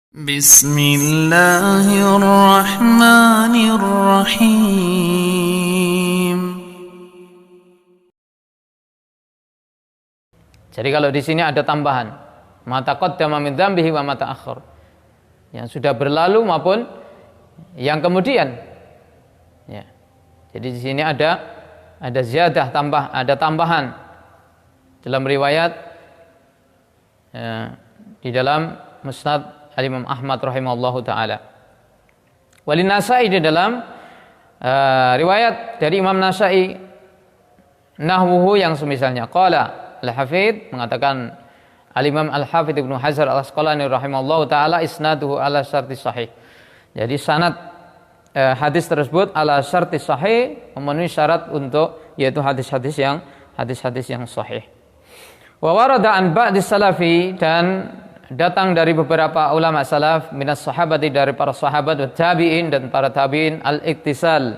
Bismillahirrahmanirrahim. Jadi kalau di sini ada tambahan, ma taqaddama min dzambihi wa ma ta'akhkhar. Yang sudah berlalu maupun yang kemudian. Ya. Jadi di sini ada ziyadah, ada tambahan dalam riwayat di dalam Musnad Al-Imam Ahmad rahimahullahu taala. Walin Nasa'i di dalam riwayat dari Imam Nasa'i nahwuhu yang semisalnya. Qala Al-Hafidz mengatakan Al-Imam Al-Hafidz Ibnu Hajar Al-Asqalani rahimahullahu taala isnaduhu ala syarti sahih. Jadi sanad hadis tersebut ala syarti sahih, memenuhi syarat untuk yaitu hadis-hadis yang sahih. Wa warada an ba'di salafi, dan datang dari beberapa ulama salaf minas sahabati, dari para sahabat, wa tabi'in, dan para tabi'in, al-iktisal,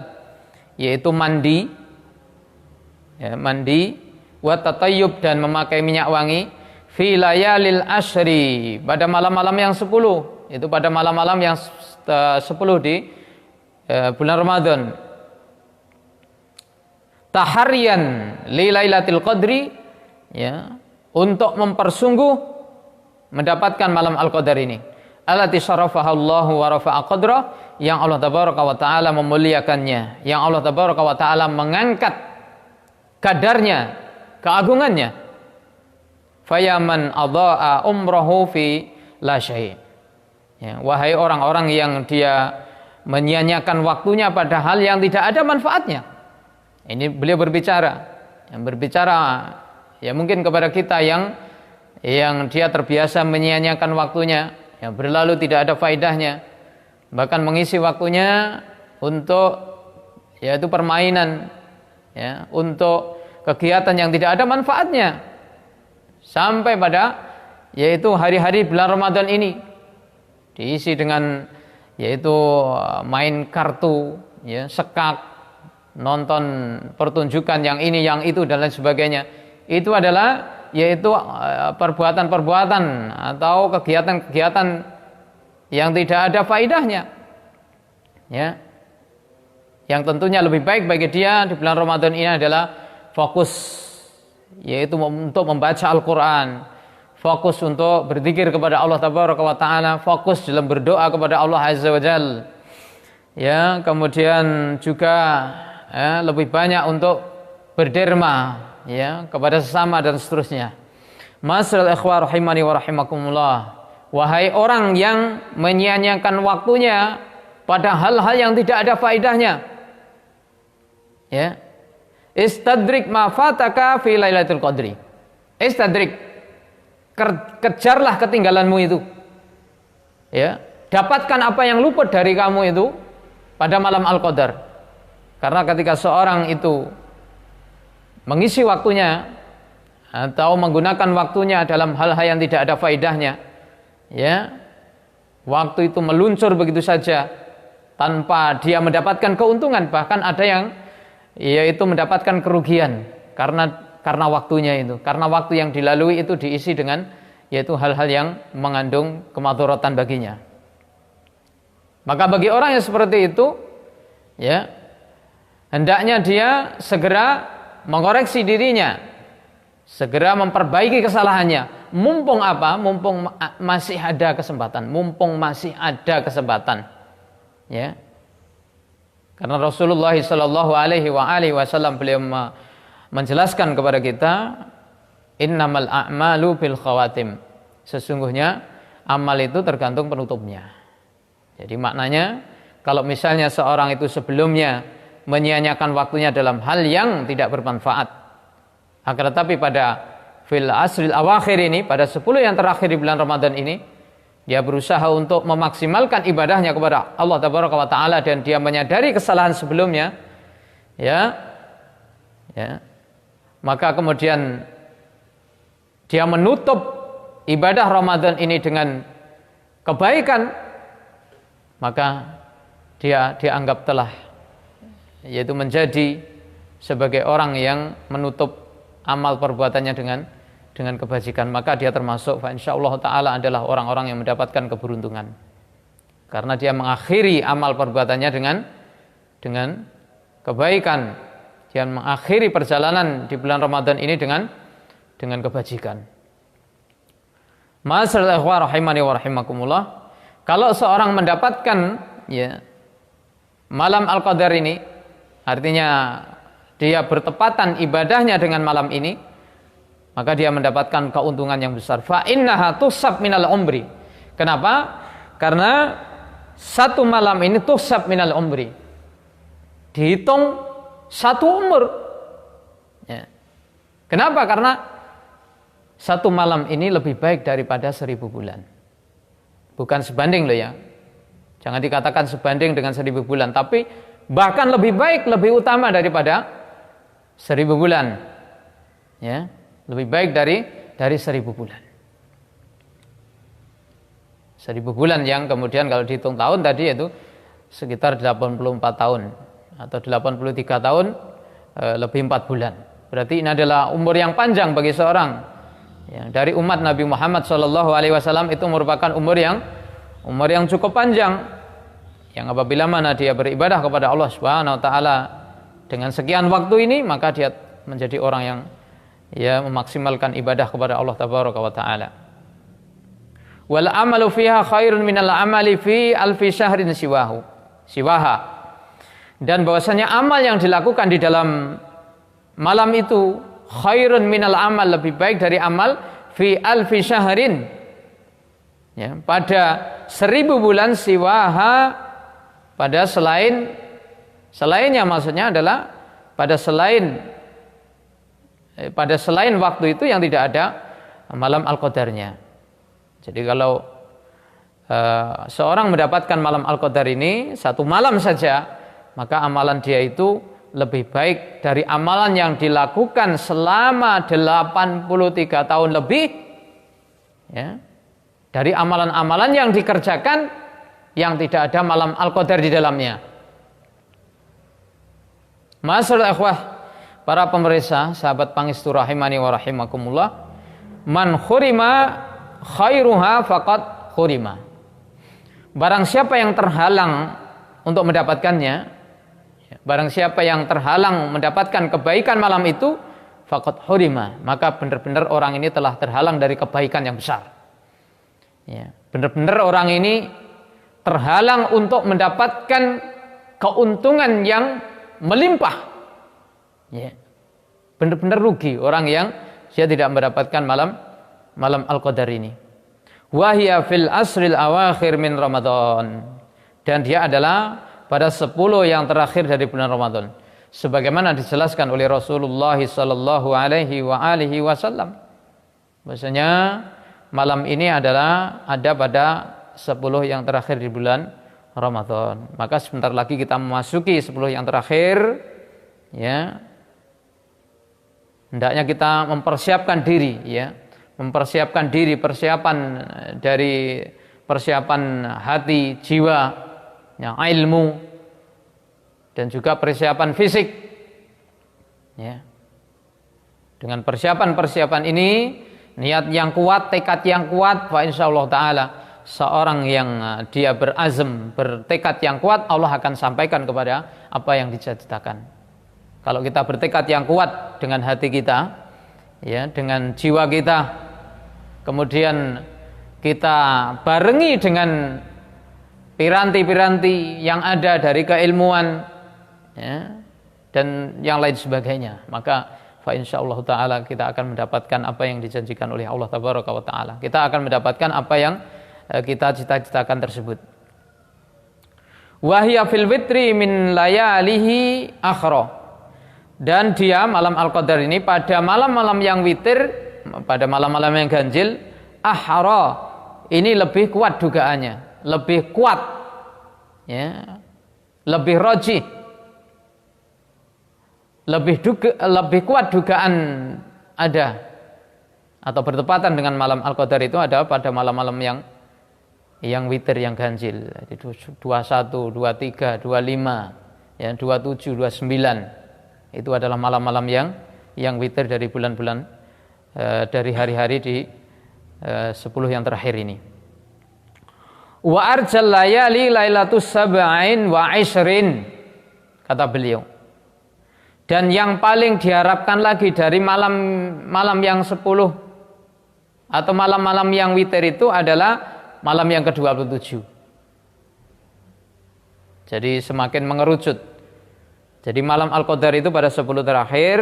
yaitu mandi, wa tatayyub, dan memakai minyak wangi, fi layalil ashri, pada malam-malam yang 10, itu pada malam-malam yang 10 di bulan Ramadan, tahariyan li lailatul qadri, ya, untuk mempersungguh mendapatkan malam Al-Qadar ini, allati syarafaha Allahu wa rafa'a qadra, yang Allah tabaraka wa taala memuliakannya, yang Allah tabaraka wa taala mengangkat kadarnya, keagungannya. Fayaman adha'a umrahu fi la syai', ya, wahai orang-orang yang dia menyia-nyiakan waktunya pada hal yang tidak ada manfaatnya. Ini beliau berbicara ya mungkin kepada kita yang dia terbiasa menyia-nyiakan waktunya, yang berlalu tidak ada faedahnya, bahkan mengisi waktunya untuk yaitu permainan, ya, untuk kegiatan yang tidak ada manfaatnya, sampai pada yaitu hari-hari bulan Ramadan ini diisi dengan yaitu main kartu, ya, sekak, nonton pertunjukan yang ini yang itu dan lain sebagainya. Itu adalah yaitu perbuatan-perbuatan atau kegiatan-kegiatan yang tidak ada faedahnya, ya, yang tentunya lebih baik bagi dia di bulan Ramadan ini adalah fokus, yaitu untuk membaca Al-Quran, fokus untuk berzikir kepada Allah tabaraka wa taala, fokus dalam berdoa kepada Allah azza wa jalla, ya, kemudian juga lebih banyak untuk berderma, ya, kepada sesama dan seterusnya. Masral ikhwah rahimani wa rahimakumullah, wahai orang yang menyia-nyiakan waktunya pada hal-hal yang tidak ada faedahnya, ya, istadrik ma fataka fi lailatul qadri. Istadrik, kejarlah ketinggalanmu itu, ya, dapatkan apa yang luput dari kamu itu pada malam Al-Qadar. Karena ketika seorang itu mengisi waktunya atau menggunakan waktunya dalam hal-hal yang tidak ada faedahnya, ya, waktu itu meluncur begitu saja tanpa dia mendapatkan keuntungan, bahkan ada yang yaitu mendapatkan kerugian karena waktunya itu, karena waktu yang dilalui itu diisi dengan yaitu hal-hal yang mengandung kemadharatan baginya. Maka bagi orang yang seperti itu, ya, hendaknya dia segera mengoreksi dirinya, segera memperbaiki kesalahannya. Mumpung apa? Mumpung masih ada kesempatan, ya. Karena Rasulullah sallallahu alaihi wasallam beliau menjelaskan kepada kita, innamal a'malu bil khawatim. Sesungguhnya amal itu tergantung penutupnya. Jadi maknanya kalau misalnya seorang itu sebelumnya menyia-nyiakan waktunya dalam hal yang tidak bermanfaat, akan tetapi pada fil asril awakhir ini, pada 10 yang terakhir di bulan Ramadan ini, dia berusaha untuk memaksimalkan ibadahnya kepada Allah tabaraka wa taala, dan dia menyadari kesalahan sebelumnya, ya, maka kemudian dia menutup ibadah Ramadan ini dengan kebaikan, maka dia dianggap telah yaitu menjadi sebagai orang yang menutup amal perbuatannya dengan kebajikan, maka dia termasuk insyaallah taala adalah orang-orang yang mendapatkan keberuntungan. Karena dia mengakhiri amal perbuatannya dengan kebaikan. Dia mengakhiri perjalanan di bulan Ramadan ini dengan kebajikan. Ma'asyiral ikhwah rahimani wa rahimakumullah. Kalau seorang mendapatkan malam Al-Qadar ini, artinya dia bertepatan ibadahnya dengan malam ini, maka dia mendapatkan keuntungan yang besar. Fa innaha tusab minal umri. Kenapa? Karena satu malam ini tusab minal umri. Dihitung satu umur. Ya. Kenapa? Karena satu malam ini lebih baik daripada 1000 bulan. Bukan sebanding loh ya. Jangan dikatakan sebanding dengan 1000 bulan, tapi bahkan lebih baik, lebih utama daripada 1000 bulan. Ya. Lebih baik dari 1000 bulan. 1000 bulan yang kemudian kalau dihitung tahun tadi itu sekitar 84 tahun atau 83 tahun lebih 4 bulan. Berarti ini adalah umur yang panjang bagi seorang yang dari umat Nabi Muhammad SAW. Itu merupakan umur yang cukup panjang, yang apabila mana dia beribadah kepada Allah Subhanahu wa taala dengan sekian waktu ini, maka dia menjadi orang yang memaksimalkan ibadah kepada Allah tabaraka wa taala. Wal amalu fiha khairun minal amali fi alfi syahrin siwaha. Dan bahwasanya amal yang dilakukan di dalam malam itu khairun minal amal, lebih baik dari amal fi alfi syahrin, pada 1000 bulan siwaha, pada selainnya, maksudnya adalah pada selain waktu itu yang tidak ada malam Al-Qadarnya. Jadi kalau seorang mendapatkan malam Al-Qadar ini satu malam saja, maka amalan dia itu lebih baik dari amalan yang dilakukan selama 83 tahun lebih, dari amalan-amalan yang dikerjakan yang tidak ada malam Al-Qadar di dalamnya. Ma'asyiral ikhwah, para pemirsa, sahabat pangestu rahimani wa rahimakumullah, man khurima khairuha faqad khurima. Barang siapa yang terhalang untuk mendapatkannya, barang siapa yang terhalang mendapatkan kebaikan malam itu, faqad khurima, maka benar-benar orang ini telah terhalang dari kebaikan yang besar. Benar-benar orang ini terhalang untuk mendapatkan keuntungan yang melimpah. Benar-benar rugi orang yang dia tidak mendapatkan malam Al-Qadar ini. Wahya fil asril awakhir min Ramadan, dan dia adalah pada 10 yang terakhir dari bulan Ramadan, sebagaimana dijelaskan oleh Rasulullah sallallahu alaihi wasallam. Bahwasanya malam ini adalah ada pada 10 yang terakhir di bulan Ramadan. Maka sebentar lagi kita memasuki 10 yang terakhir, hendaknya kita mempersiapkan diri, persiapan dari persiapan hati, jiwa, ilmu, dan juga persiapan fisik. Dengan persiapan ini, niat yang kuat, tekad yang kuat, fa insyaallah taala seorang yang dia berazam, bertekad yang kuat, Allah akan sampaikan kepada apa yang dicita-citakan. Kalau kita bertekad yang kuat dengan hati kita, dengan jiwa kita, kemudian kita barengi dengan piranti-piranti yang ada dari keilmuan, dan yang lain sebagainya, maka fa insyaallah taala kita akan mendapatkan apa yang dijanjikan oleh Allah tabaraka wa taala. Kita akan mendapatkan apa yang kita cita-citakan tersebut. Wahya fil witri min layalihi akhra, dan dia malam Al-Qadar ini pada malam-malam yang witir, pada malam-malam yang ganjil, ahra, ini lebih kuat dugaannya, lebih kuat, lebih rajih, lebih kuat dugaan ada atau bertepatan dengan malam Al-Qadar itu ada pada malam-malam yang witir, yang ganjil, 21, 23, 25, 27, 29. Itu adalah malam-malam yang witir dari bulan-bulan dari hari-hari di 10 yang terakhir ini. Wa arjal layali lailatus sab'ain wa ishrin, kata beliau. Dan yang paling diharapkan lagi dari malam yang 10 atau malam-malam yang witir itu adalah malam yang ke-27. Jadi semakin mengerucut. Jadi malam Al-Qadar itu pada 10 terakhir.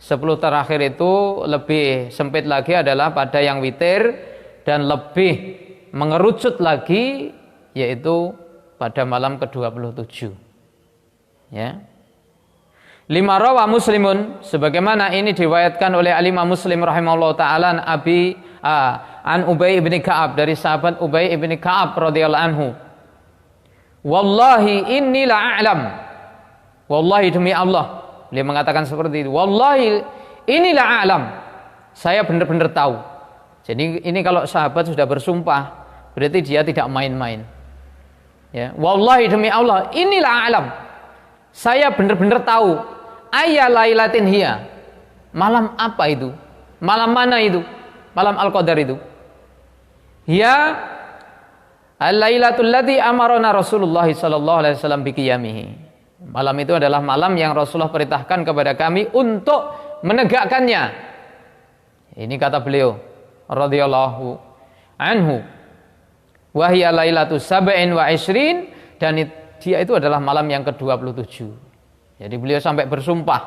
10 terakhir itu lebih sempit lagi adalah pada yang witir, dan lebih mengerucut lagi yaitu pada malam ke-27. Ya. Lima rawa Muslimun, sebagaimana ini diriwayatkan oleh Imam Muslim rahimahullah taala an Ubay bin Ka'ab, dari sahabat Ubay bin Ka'ab radhiyallahu anhu. Wallahi inni la'alam. Wallahi demi Allah, beliau mengatakan seperti itu. Wallahi inni la'alam. Saya benar-benar tahu. Jadi ini kalau sahabat sudah bersumpah, berarti dia tidak main-main. Ya, wallahi demi Allah, inni la'alam. Saya benar-benar tahu. Ayya lailatin hiya, malam apa itu, malam mana itu, malam Al-Qadar itu. Ya al-lailatul lati amarona Rasulullah sallallahu alaihi wasallam biqiyamihi. Malam itu adalah malam yang Rasulullah perintahkan kepada kami untuk menegakkannya. Ini kata beliau radhiyallahu anhu. Wa hiya lailatus sab'in wa ishrin, dan dia itu adalah malam yang ke-27. Jadi beliau sampai bersumpah,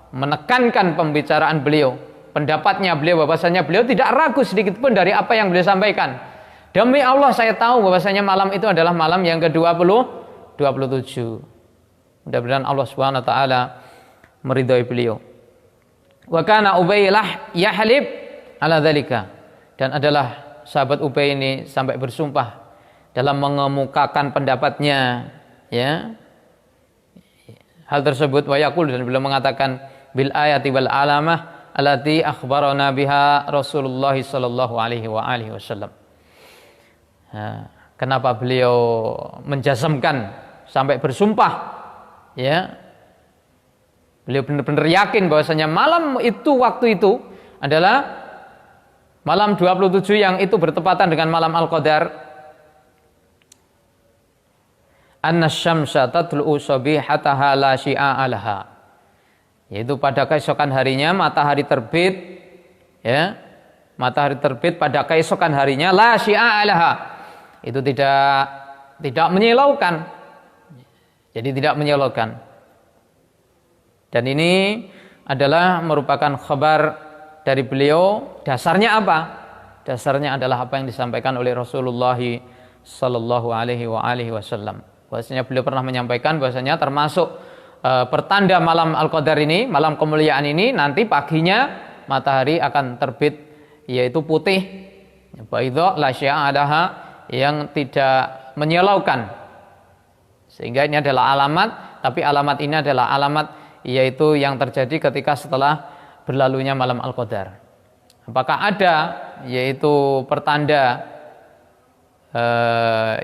menekankan pembicaraan beliau, pendapatnya beliau, bahwasanya beliau tidak ragu sedikit pun dari apa yang beliau sampaikan. Demi Allah saya tahu bahwasanya malam itu adalah malam yang ke-27. Mudah-mudahan Allah Subhanahu wa taala meridhai beliau. Wa kana Ubay yahlib ala dzalika, dan adalah sahabat Ubay ini sampai bersumpah dalam mengemukakan pendapatnya, ya. Hal tersebut wa yaqul, dan beliau mengatakan bil ayati wal alamah allati akhbarana biha Rasulullah sallallahu alaihi wa alihi wasallam. Kenapa beliau menjazmkan sampai bersumpah, ya? Beliau benar-benar yakin bahwasanya malam itu, waktu itu adalah malam 27 yang itu bertepatan dengan malam Al-Qadar. Annasyamsa tatlu'u sabihataha la syi'a alaha, yaitu pada keesokan harinya matahari terbit, ya, matahari terbit pada keesokan harinya, la syi'a alaha, itu tidak menyilaukan, jadi tidak menyilaukan. Dan ini adalah merupakan kabar dari beliau. Dasarnya apa? Dasarnya adalah apa yang disampaikan oleh Rasulullah sallallahu alaihi wasallam. Bahwasanya beliau pernah menyampaikan bahwasanya termasuk pertanda malam Al-Qadar ini, malam kemuliaan ini, nanti paginya matahari akan terbit, yaitu putih, baidha la syi'a adaha, yang tidak menyilaukan. Sehingga ini adalah alamat, tapi alamat ini adalah alamat yaitu yang terjadi ketika setelah berlalunya malam Al-Qadar. Apakah ada yaitu pertanda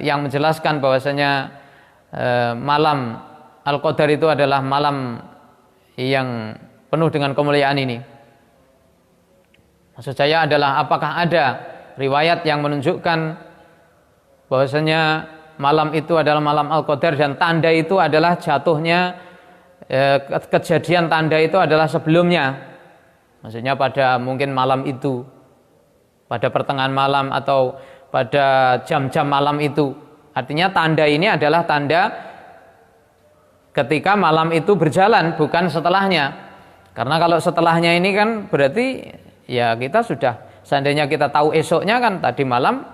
yang menjelaskan bahwasanya malam Al-Qadar itu adalah malam yang penuh dengan kemuliaan ini? Maksud saya adalah apakah ada riwayat yang menunjukkan bahwasanya malam itu adalah malam Al-Qadar, dan tanda itu adalah jatuhnya, kejadian tanda itu adalah sebelumnya, maksudnya pada mungkin malam itu, pada pertengahan malam atau pada jam-jam malam itu. Artinya tanda ini adalah tanda ketika malam itu berjalan, bukan setelahnya. Karena kalau setelahnya ini kan berarti ya kita sudah, seandainya kita tahu esoknya kan tadi malam,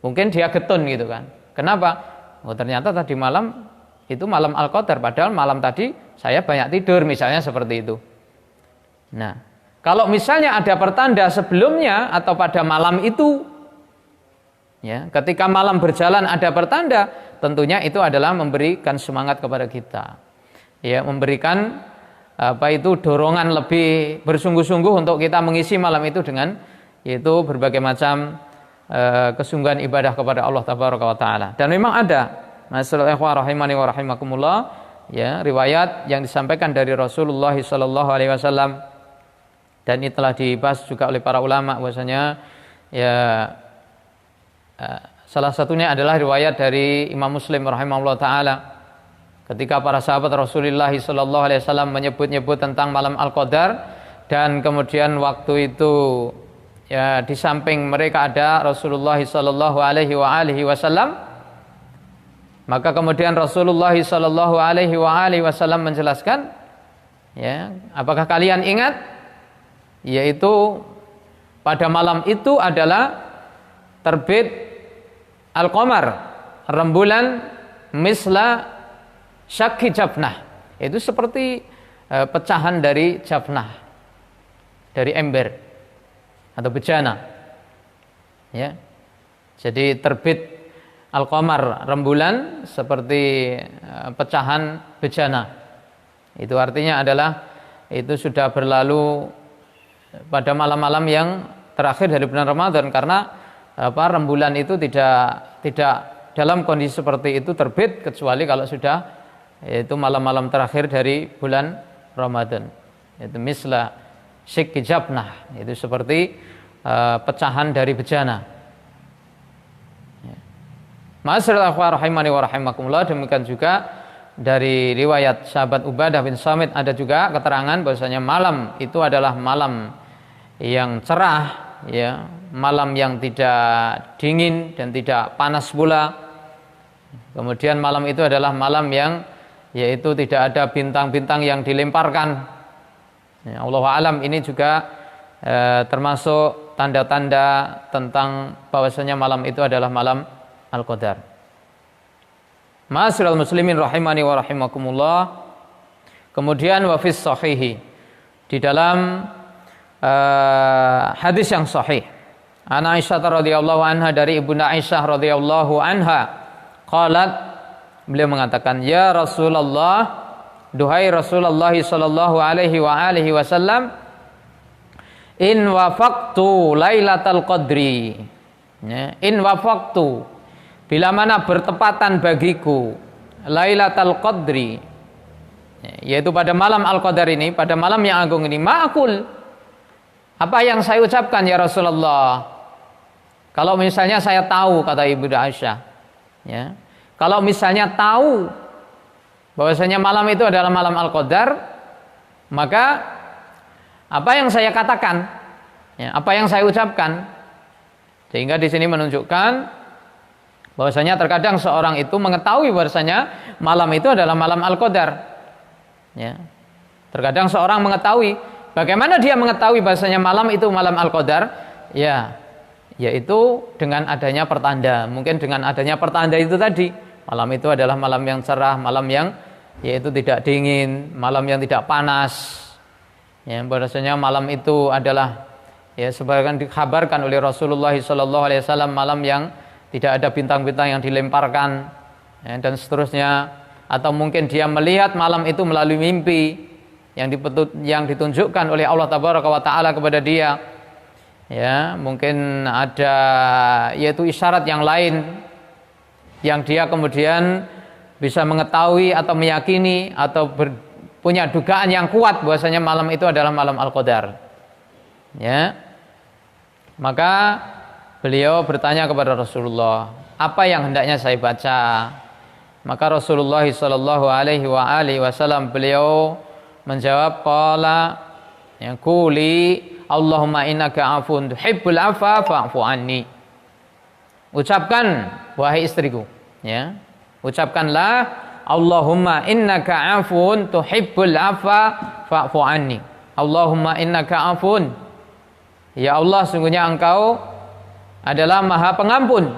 mungkin dia getun gitu kan. Kenapa? Oh ternyata tadi malam itu malam Al-Qadar, padahal malam tadi saya banyak tidur, misalnya seperti itu. Nah, kalau misalnya ada pertanda sebelumnya atau pada malam itu, ya, ketika malam berjalan ada pertanda, tentunya itu adalah memberikan semangat kepada kita, ya, memberikan dorongan lebih bersungguh-sungguh untuk kita mengisi malam itu dengan yaitu berbagai macam kesungguhan ibadah kepada Allah Tabaraka wa Ta'ala. Dan memang ada, masyaallah ikhwah rahimani wa rahimakumullah, ya, riwayat yang disampaikan dari Rasulullah sallallahu alaihi wasallam Dan ini telah dibahas juga oleh para ulama bahwasanya ya salah satunya adalah riwayat dari Imam Muslim rahimahullah taala ketika para sahabat Rasulullah sallallahu alaihi wasallam menyebut-nyebut tentang malam Al-Qadar, dan kemudian waktu itu ya di samping mereka ada Rasulullah sallallahu alaihi wasallam, maka kemudian Rasulullah sallallahu alaihi wasallam menjelaskan, ya, apakah kalian ingat, yaitu pada malam itu adalah terbit Al-Qamar, rembulan misla syakki jafnah, itu seperti pecahan dari jafnah, dari ember atau bejana, ya. Jadi terbit Al-Qamar, rembulan seperti pecahan bejana. Itu artinya adalah itu sudah berlalu pada malam-malam yang terakhir dari bulan Ramadan, karena rembulan itu tidak dalam kondisi seperti itu terbit kecuali kalau sudah yaitu malam-malam terakhir dari bulan Ramadan. Itu misla syikki jabnah, itu seperti pecahan dari bejana. Ma'asyiral akhwat rahimani wa rahimakumullah, demikian juga dari riwayat sahabat Ubadah bin Samit ada juga keterangan bahwasanya malam itu adalah malam yang cerah, ya, malam yang tidak dingin dan tidak panas pula. Kemudian malam itu adalah malam yang yaitu tidak ada bintang-bintang yang dilemparkan. Ya, Allahu a'lam, ini juga termasuk tanda-tanda tentang bahwasanya malam itu adalah malam Al-Qadar. Ma'asyiral muslimin rahimani wa rahimakumullah. Kemudian wa fis sahihi, di dalam hadis yang sahih, An Aisyah radhiyallahu anha, dari Ibunda Aisyah radhiyallahu anha, qalat, beliau mengatakan, ya Rasulullah, duhai Rasulullah sallallahu alaihi wa alihi wasallam, in wafaqtu lailatal qadri, ya, in wafaqtu, bila mana bertepatan bagiku lailatal qadri, yaitu pada malam Al-Qadar ini, pada malam yang agung ini, ma'akul, apa yang saya ucapkan ya Rasulullah? Kalau misalnya saya tahu, kata Ibunda Aisyah, ya, kalau misalnya tahu bahwasanya malam itu adalah malam Al-Qadar, maka apa yang saya katakan, ya, apa yang saya ucapkan? Sehingga di sini menunjukkan bahwasanya terkadang seorang itu mengetahui bahwasanya malam itu adalah malam Al-Qadar. Ya. Terkadang seorang mengetahui, bagaimana dia mengetahui bahwasanya malam itu malam Al-Qadar? Ya, yaitu dengan adanya pertanda. Mungkin dengan adanya pertanda itu tadi, malam itu adalah malam yang cerah, malam yang yaitu tidak dingin, malam yang tidak panas. Ya, bahwasanya malam itu adalah, ya, sebagaimana dikabarkan oleh Rasulullah SAW, malam yang tidak ada bintang-bintang yang dilemparkan, ya, dan seterusnya. Atau mungkin dia melihat malam itu melalui mimpi yang ditunjukkan oleh Allah Tabaraka wa Ta'ala kepada dia. Ya, mungkin ada yaitu isyarat yang lain yang dia kemudian bisa mengetahui atau meyakini atau punya dugaan yang kuat bahwasanya malam itu adalah malam Al-Qadar. Ya. Maka beliau bertanya kepada Rasulullah, apa yang hendaknya saya baca? Maka Rasulullah sallallahu alaihi wasallam beliau menjawab, qala, ya, quli Allahumma innaka afun tuhibbul afwa fa'fu anni. Ucapkan, wahai istriku, ya, ucapkanlah, Allahumma innaka afun tuhibbul afwa fa'fu anni. Allahumma innaka afun, ya Allah, sungguhnya engkau adalah Maha Pengampun.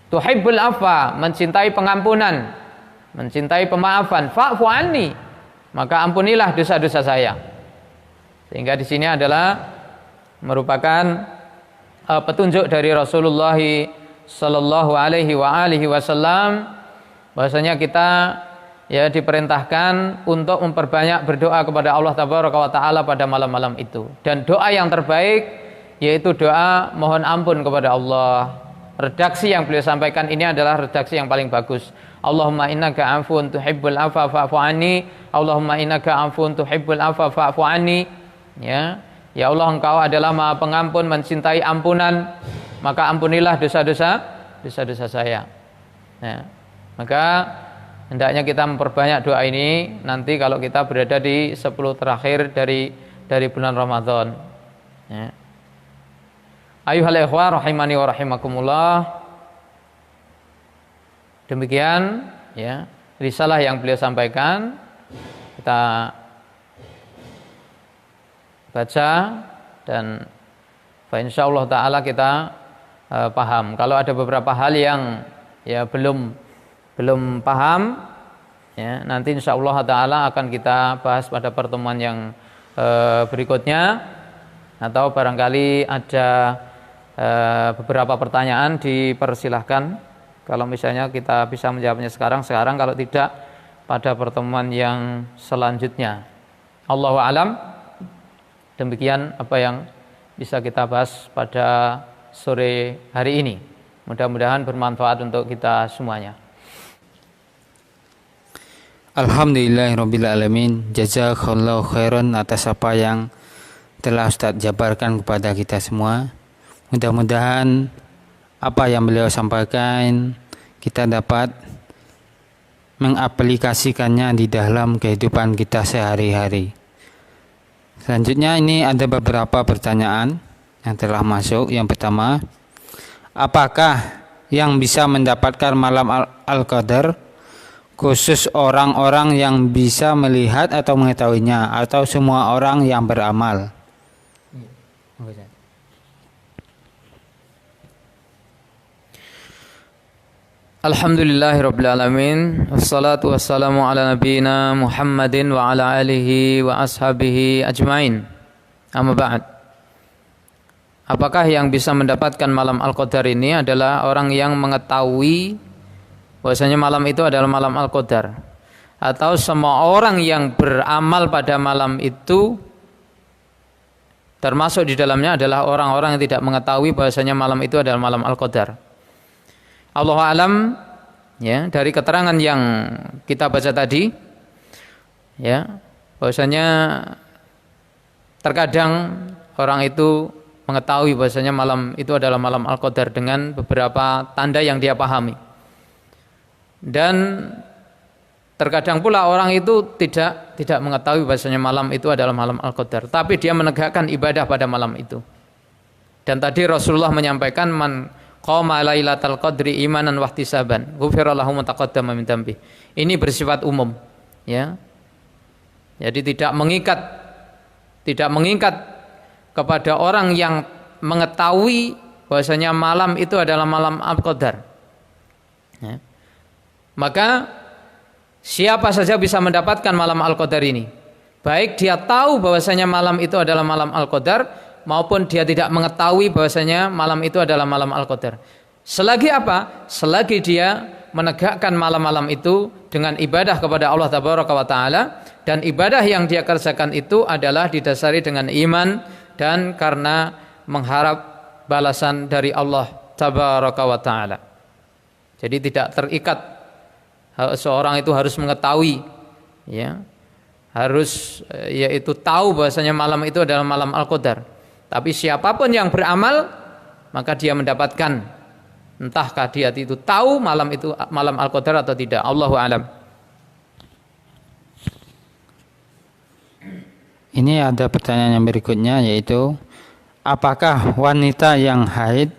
Tuhibbul afwa, mencintai pengampunan, mencintai pemaafan. Fa'fu anni, maka ampunilah dosa-dosa saya. Sehingga di sini adalah merupakan petunjuk dari Rasulullah sallallahu alaihi wasallam bahwasanya kita, ya, diperintahkan untuk memperbanyak berdoa kepada Allah Tabaraka wa Ta'ala pada malam-malam itu. Dan doa yang terbaik yaitu doa mohon ampun kepada Allah. Redaksi yang beliau sampaikan ini adalah redaksi yang paling bagus. Allahumma innaka afun tuhibbul afwa fa'fu anni. Allahumma innaka afun tuhibbul afwa fa'fu anni. Ya, ya Allah, Engkau adalah Maha Pengampun, mencintai ampunan, maka ampunilah dosa-dosa saya. Nah, maka hendaknya kita memperbanyak doa ini nanti kalau kita berada di 10 terakhir dari bulan Ramadan. Ya. Ayuhal ikhwah rahimani wa rahimakumullah. Demikian ya risalah yang beliau sampaikan, kita baca dan insyaallah taala kita paham. Kalau ada beberapa hal yang ya belum paham, ya nanti insyaallah taala akan kita bahas pada pertemuan yang berikutnya, atau barangkali ada beberapa pertanyaan dipersilahkan. Kalau misalnya kita bisa menjawabnya sekarang, kalau tidak pada pertemuan yang selanjutnya. Allahu a'lam. Demikian apa yang bisa kita bahas pada sore hari ini. Mudah-mudahan bermanfaat untuk kita semuanya. Alhamdulillahirabbil alamin. Jazakallahu khairan atas apa yang telah Ustaz jabarkan kepada kita semua. Mudah-mudahan apa yang beliau sampaikan kita dapat mengaplikasikannya di dalam kehidupan kita sehari-hari. Selanjutnya ini ada beberapa pertanyaan yang telah masuk. Yang pertama, apakah yang bisa mendapatkan malam Al-Qadar khusus orang-orang yang bisa melihat atau mengetahuinya, atau semua orang yang beramal? Alhamdulillahirabbil alamin. Wassalatu wassalamu ala nabiyyina Muhammadin wa ala alihi wa ashabihi ajmain. Amma ba'd. Apakah yang bisa mendapatkan malam Al-Qadar ini adalah orang yang mengetahui bahwasanya malam itu adalah malam Al-Qadar, atau semua orang yang beramal pada malam itu, termasuk di dalamnya adalah orang-orang yang tidak mengetahui bahwasanya malam itu adalah malam Al-Qadar? Allahu alam, ya, dari keterangan yang kita baca tadi, ya, bahwasanya terkadang orang itu mengetahui bahwasanya malam itu adalah malam Al-Qadar dengan beberapa tanda yang dia pahami. Dan terkadang pula orang itu tidak mengetahui bahwasanya malam itu adalah malam Al-Qadar, tapi dia menegakkan ibadah pada malam itu. Dan tadi Rasulullah menyampaikan, man qama lailatal qadri imanan wa ihtisaban ghufira lahu ma taqaddama min dhanbi. Ini bersifat umum, ya. Jadi tidak mengikat kepada orang yang mengetahui bahwasanya malam itu adalah malam Al-Qadar. Ya. Maka siapa saja bisa mendapatkan malam Al-Qadar ini. Baik dia tahu bahwasanya malam itu adalah malam Al-Qadar, maupun dia tidak mengetahui bahwasanya malam itu adalah malam Al-Qadar. Selagi apa? Selagi dia menegakkan malam-malam itu dengan ibadah kepada Allah Tabaraka wa Ta'ala, dan ibadah yang dia kerjakan itu adalah didasari dengan iman dan karena mengharap balasan dari Allah Tabaraka wa Ta'ala. Jadi tidak terikat seorang itu harus mengetahui, ya, harus yaitu tahu bahwasanya malam itu adalah malam Al-Qadar. Tapi siapapun yang beramal, maka dia mendapatkan, entahkah dia itu tahu malam itu malam Al-Qadar atau tidak. Allahu a'lam. Ini ada pertanyaan yang berikutnya, yaitu apakah wanita yang haid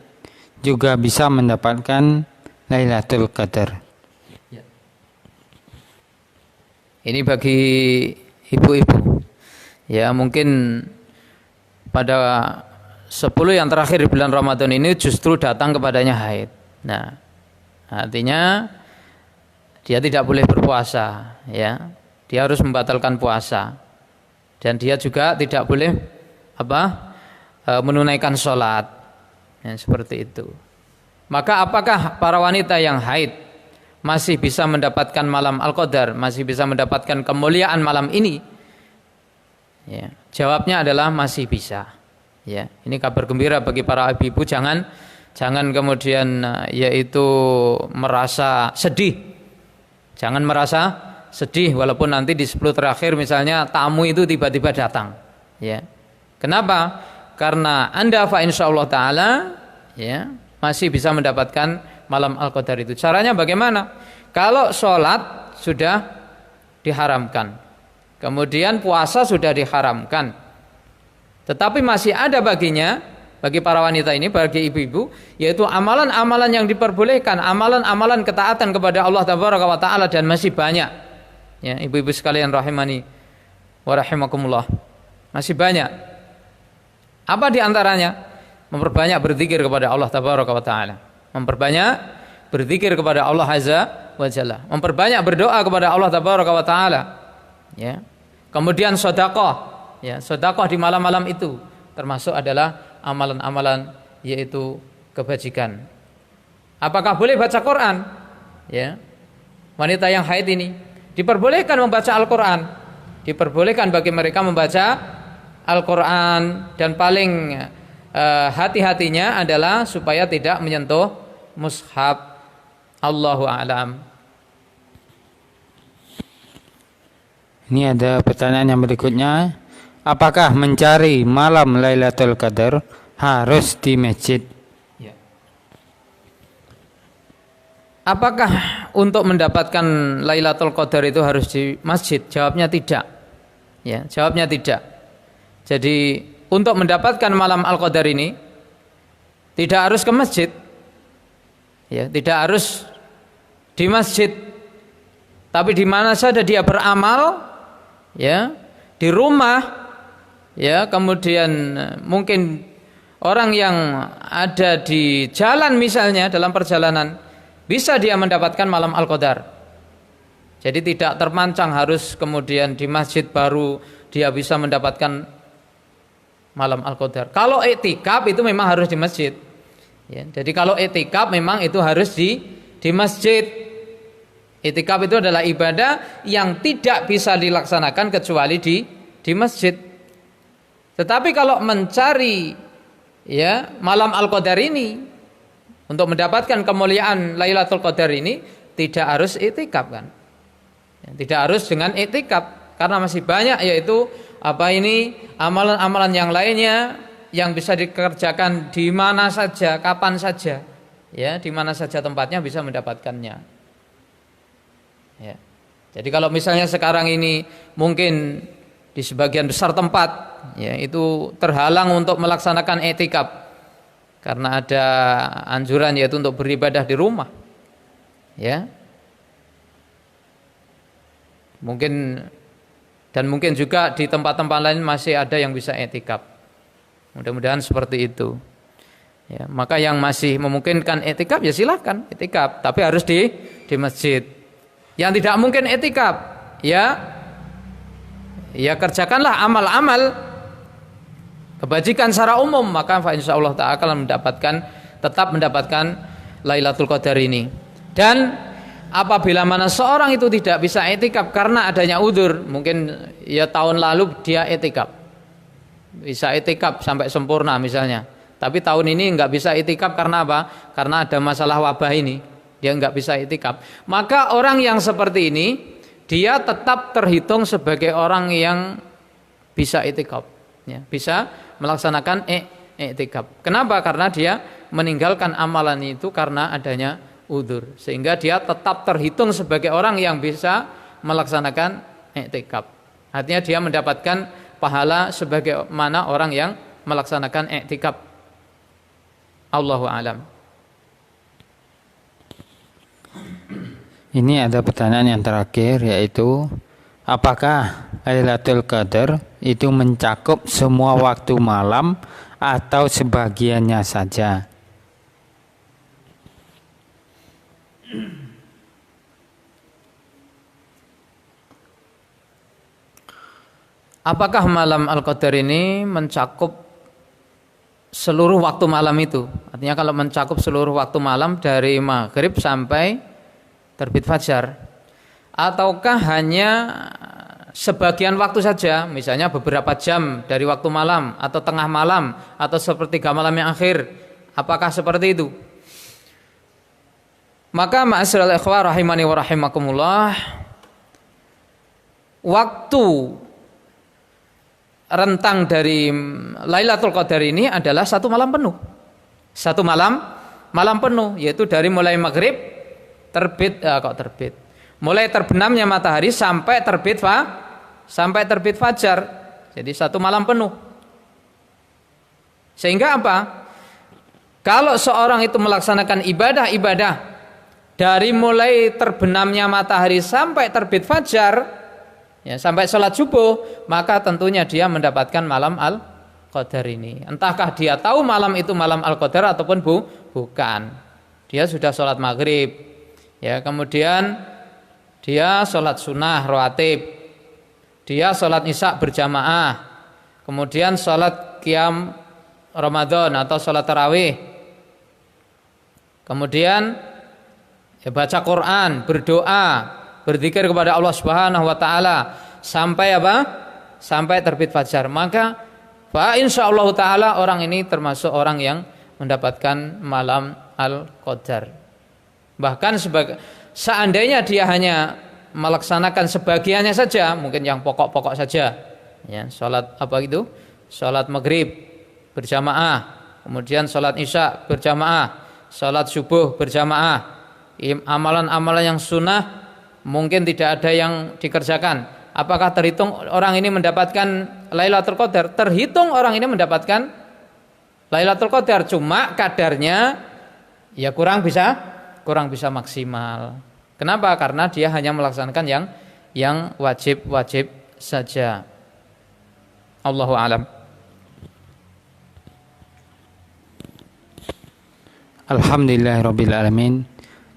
juga bisa mendapatkan Lailatul Qadar? Ya. Ini bagi ibu-ibu, ya, mungkin pada 10 yang terakhir di bulan Ramadan ini justru datang kepadanya haid. Nah, artinya dia tidak boleh berpuasa, ya. Dia harus membatalkan puasa. Dan dia juga tidak boleh menunaikan sholat, ya, seperti itu. Maka apakah para wanita yang haid masih bisa mendapatkan malam Al-Qadar, masih bisa mendapatkan kemuliaan malam ini? Ya, jawabnya adalah masih bisa. Ya, ini kabar gembira bagi para ibu-ibu. Jangan kemudian yaitu merasa sedih. Jangan merasa sedih walaupun nanti di 10 terakhir misalnya tamu itu tiba-tiba datang. Ya. Kenapa? Karena Anda insyaallah taala ya masih bisa mendapatkan malam Al-Qadar itu. Caranya bagaimana? Kalau sholat sudah diharamkan, kemudian puasa sudah diharamkan, tetapi masih ada baginya, bagi para wanita ini, bagi ibu-ibu, yaitu amalan-amalan yang diperbolehkan, amalan-amalan ketaatan kepada Allah Tabaraka wa Ta'ala, dan masih banyak. Ya, ibu-ibu sekalian rahimani wa rahimakumullah, masih banyak. Apa di antaranya? Memperbanyak berzikir kepada Allah Tabaraka wa Ta'ala, memperbanyak berzikir kepada Allah Azza wa Jalla, memperbanyak berdoa kepada Allah Tabaraka wa Ta'ala. Ya. Kemudian sedekah. Ya, sedekah di malam-malam itu termasuk adalah amalan-amalan, yaitu kebajikan. Apakah boleh baca Quran? Ya. Wanita yang haid ini diperbolehkan membaca Al-Quran, diperbolehkan bagi mereka membaca Al-Quran, dan paling hati-hatinya adalah supaya tidak menyentuh mushaf. Allahu a'lam. Ini ada pertanyaan yang berikutnya. Apakah mencari malam Lailatul Qadar harus di masjid? Ya. Apakah untuk mendapatkan Lailatul Qadar itu harus di masjid? Jawabnya tidak. Ya, jawabnya tidak. Jadi untuk mendapatkan malam Al-Qadar ini tidak harus ke masjid. Ya, tidak harus di masjid. Tapi di mana saja dia beramal, ya, di rumah, ya, kemudian mungkin orang yang ada di jalan misalnya dalam perjalanan, bisa dia mendapatkan malam Al-Qadar. Jadi tidak termancang harus kemudian di masjid baru dia bisa mendapatkan malam Al-Qadar. Kalau i'tikaf itu memang harus di masjid. Ya, jadi kalau i'tikaf memang itu harus di masjid. I'tikaf itu adalah ibadah yang tidak bisa dilaksanakan kecuali di masjid. Tetapi kalau mencari, ya, malam Al-Qadar ini untuk mendapatkan kemuliaan Lailatul Qadar ini tidak harus i'tikaf kan? Ya, tidak harus dengan i'tikaf, karena masih banyak, yaitu amalan-amalan yang lainnya yang bisa dikerjakan di mana saja, kapan saja, ya, di mana saja tempatnya bisa mendapatkannya. Ya. Jadi kalau misalnya sekarang ini mungkin di sebagian besar tempat, ya, itu terhalang untuk melaksanakan i'tikaf karena ada anjuran yaitu untuk beribadah di rumah, ya, mungkin juga di tempat-tempat lain masih ada yang bisa i'tikaf. Mudah-mudahan seperti itu, ya. Maka yang masih memungkinkan i'tikaf ya silahkan i'tikaf, tapi harus di masjid. Yang tidak mungkin i'tikaf, ya kerjakanlah amal-amal kebajikan secara umum, maka insyaallah ta'ala akan tetap mendapatkan Lailatul Qadar ini. Dan apabila mana seorang itu tidak bisa i'tikaf karena adanya udzur, mungkin ya tahun lalu dia i'tikaf, bisa i'tikaf sampai sempurna misalnya, tapi tahun ini nggak bisa i'tikaf karena apa? Karena ada masalah wabah ini, dia nggak bisa i'tikaf. Maka orang yang seperti ini dia tetap terhitung sebagai orang yang bisa i'tikaf, ya, bisa melaksanakan i'tikaf. Kenapa? Karena dia meninggalkan amalan itu karena adanya udzur, sehingga dia tetap terhitung sebagai orang yang bisa melaksanakan i'tikaf. Artinya dia mendapatkan pahala sebagaimana orang yang melaksanakan i'tikaf. Allahu a'lam. Ini ada pertanyaan yang terakhir, yaitu apakah Lailatul Qadar itu mencakup semua waktu malam atau sebagiannya saja? Apakah malam Al-Qadar ini mencakup seluruh waktu malam itu? Artinya kalau mencakup seluruh waktu malam dari maghrib sampai terbit fajar, ataukah hanya sebagian waktu saja, misalnya beberapa jam dari waktu malam, atau tengah malam, atau sepertiga malam yang akhir? Apakah seperti itu? Maka ma'asyiral ikhwah rahimani wa rahimakumullah, waktu rentang dari Lailatul Qadar ini adalah satu malam penuh. Satu malam penuh, yaitu dari mulai maghrib terbit. Mulai terbenamnya matahari sampai terbit fajar. Jadi satu malam penuh. Sehingga apa? Kalau seorang itu melaksanakan ibadah-ibadah dari mulai terbenamnya matahari sampai terbit fajar, ya, sampai sholat subuh, maka tentunya dia mendapatkan malam Al-Qadar ini. Entahkah dia tahu malam itu malam Al-Qadar ataupun bukan. Dia sudah sholat maghrib, ya, kemudian dia sholat sunnah rawatib, dia sholat isya berjamaah, kemudian sholat qiyam Ramadan atau sholat tarawih, kemudian ya, baca Quran, berdoa, berzikir kepada Allah Subhanahu wa taala sampai apa? Sampai terbit fajar. Maka fa insyaallah taala orang ini termasuk orang yang mendapatkan malam Al-Qadar. Bahkan seandainya dia hanya melaksanakan sebagiannya saja, mungkin yang pokok-pokok saja, ya, salat apa itu? Salat maghrib berjamaah, kemudian salat isya berjamaah, salat subuh berjamaah, amalan-amalan yang sunnah mungkin tidak ada yang dikerjakan. Apakah terhitung orang ini mendapatkan Lailatul Qadar? Terhitung orang ini mendapatkan Lailatul Qadar, cuma kadarnya ya kurang bisa maksimal. Kenapa? Karena dia hanya melaksanakan yang wajib saja. Allahu a'lam. Alhamdulillahirabbil alamin.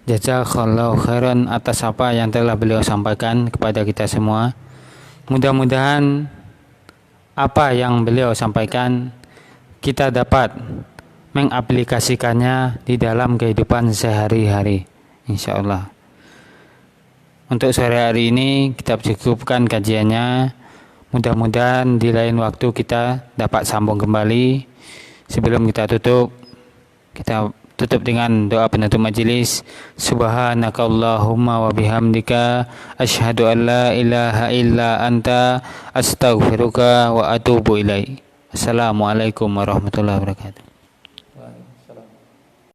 Jazakallahu khairan atas apa yang telah beliau sampaikan kepada kita semua. Mudah-mudahan apa yang beliau sampaikan kita dapat mengaplikasikannya di dalam kehidupan sehari-hari, insyaallah. Untuk sore hari ini kita cukupkan kajiannya. Mudah-mudahan di lain waktu kita dapat sambung kembali. Sebelum kita tutup dengan doa penutup majelis. Subhanakallahumma wa bihamdika asyhadu an la ilaha illa anta astaghfiruka wa atubu ilaik. Assalamualaikum warahmatullahi wabarakatuh.